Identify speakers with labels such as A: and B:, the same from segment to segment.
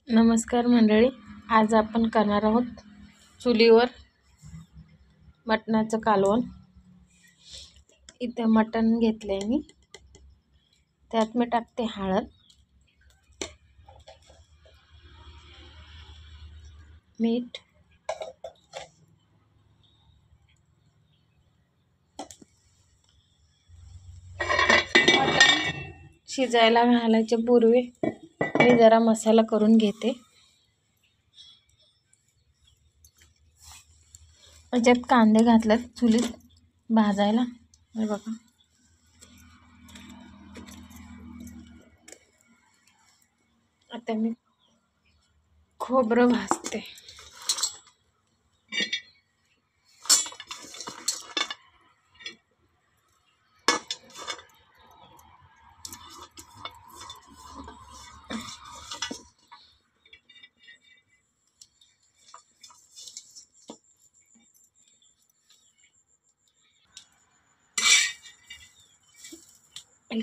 A: नमस्कार मंडळी, आज आपण करणार आहोत चुलीवर मटणाचं कालवण। इथे मटण घेतले मी, त्यात मी टाकते हळद, मीठ, मटण शिजायला घालायच्या पूर्वी मी जरा मसाला करून घेते। याच्यात कांदे घातलेत चुलीत भाजायला, हे बघा। आता मी खोबरं भाजते।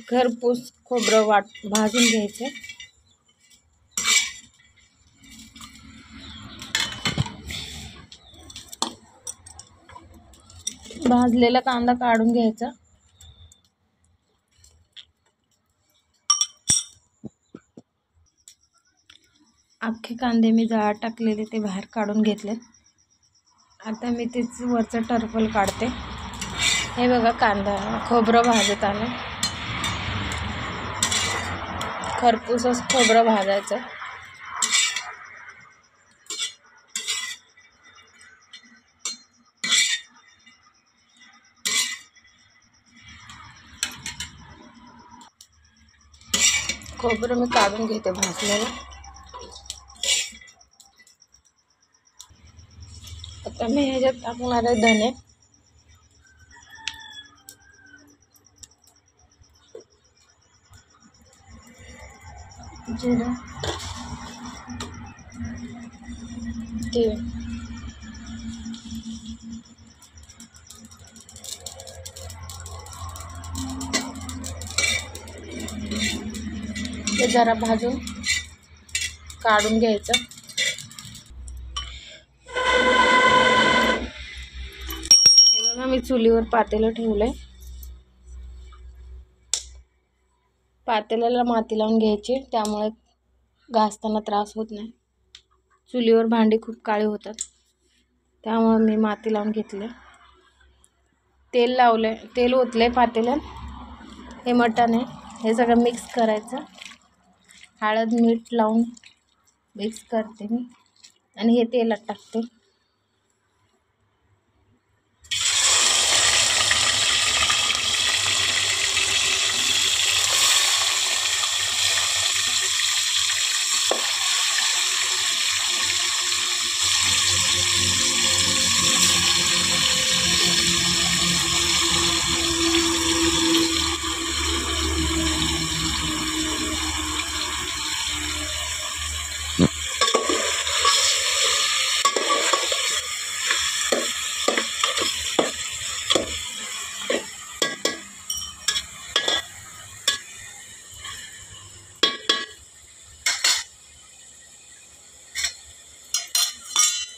A: खरपूस खोबरं भाजून घ्यायचं। भाजलेला कांदा काढून घ्यायचा। अख्खे कांदे मी जाळात टाकलेले ते बाहेर काढून घेतले। आता मी तेच वरचं टरफल काढते। हे बघा, कांदा खोबरं भाजत आलं। खरपूसच खोबरं भाजायचं। खोबरं मी काढून घेते भाजलेलं। आता मी ह्याच्यात टाकणार आहे धने, जिरं, तीळ, हे जरा भाजून काढून घ्यायचं। हे बघा, मी चुलीवर पातेलं ठेवलंय। पातेल्याला माती लावून घ्यायची, त्यामुळे घासताना त्रास होत नाही। चुलीवर भांडी खूप काळी होतात, त्यामुळे मी माती लावून घेतले। तेल लावले, तेल ओतले पातेल्यात। हे मटण आहे, हे सगळं मिक्स करायचं। हळद मीठ लावून मिक्स करते मी, आणि हे तेलात टाकते।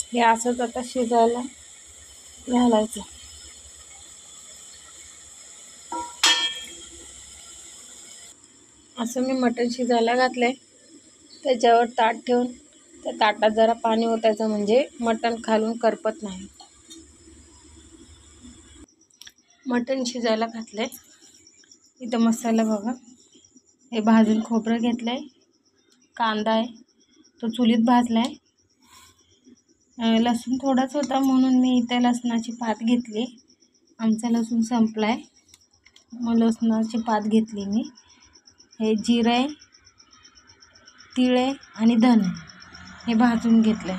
A: हे असंच आता शिजायला घालायचं। असं मी मटण शिजायला घातलंय। त्याच्यावर ताट ठेवून त्या ताटात जरा पाणी ओतायचं, म्हणजे मटण खालून करपत नाही। मटण शिजायला घातलंय। इथं मसाला बघा, हे भाजून खोबरं घेतलंय, कांदा आहे तो चुलीत भाजलाय। लसूण थोडाच होता म्हणून मी इथे लसणाची पात घेतली। आमचा लसूण संपलाय, मग लसणाची पात घेतली मी। हे जिरे, तिळे आणि धने हे भाजून घेतले।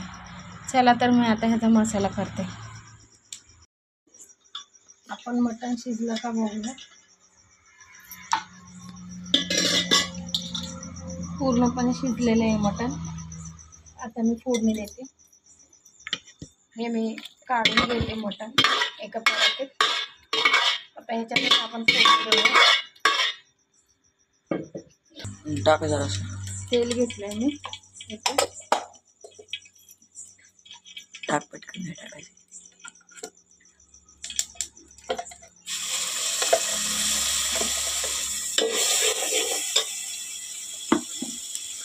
A: चला तर मी आता ह्याचा मसाला करते। आपण मटण शिजलं का बघूया। पूर्णपणे शिजलेलं आहे मटण। आता मी फोडणी देते। हे मी काढून घेते मटण एका परातीत। आता ह्याच्यात आपण फोडणी देऊया।
B: टाक जरासं
A: तेल घेतलंय मी इथे।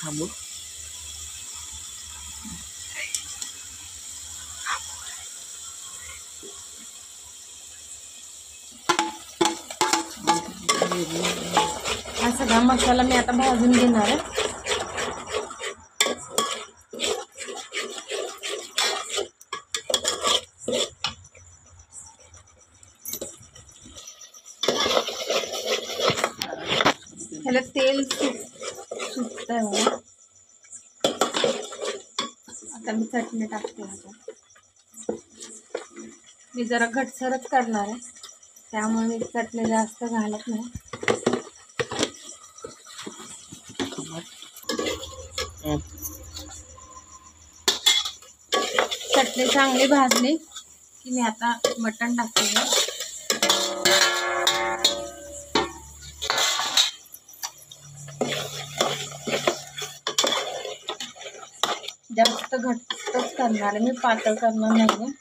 B: थांबू.
A: हा सगळा मसाला मी आता भाजून घेणार आहे. ह्याला तेल सुटत आहे मला. आता मी चटणी टाकते. मी जरा घटसरच करणार आहे, त्यामुळे मी चटणी जास्त घालत नाही. चटणी चांगली भाजली की मी आता मटण टाकते. जास्त घट्टच करणार आहे मी, पातळ करणार नाही.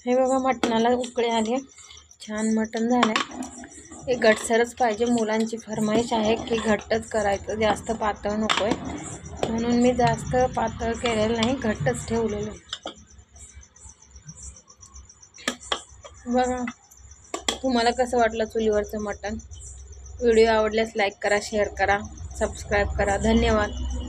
A: हे बघा, मटणाला उकळी आली. छान मटण झालंय. हे घटसरच पाहिजे. मुलांची फरमाईश आहे की घट्टच करायचं, जास्त पातळ नको आहे, म्हणून मी जास्त पातळ केलेलं नाही, घट्टच ठेवलेलं आहे. बघा, तुम्हाला कसं वाटलं चुलीवरचं मटण? व्हिडिओ आवडल्यास लाईक करा, शेअर करा, सबस्क्राईब करा. धन्यवाद.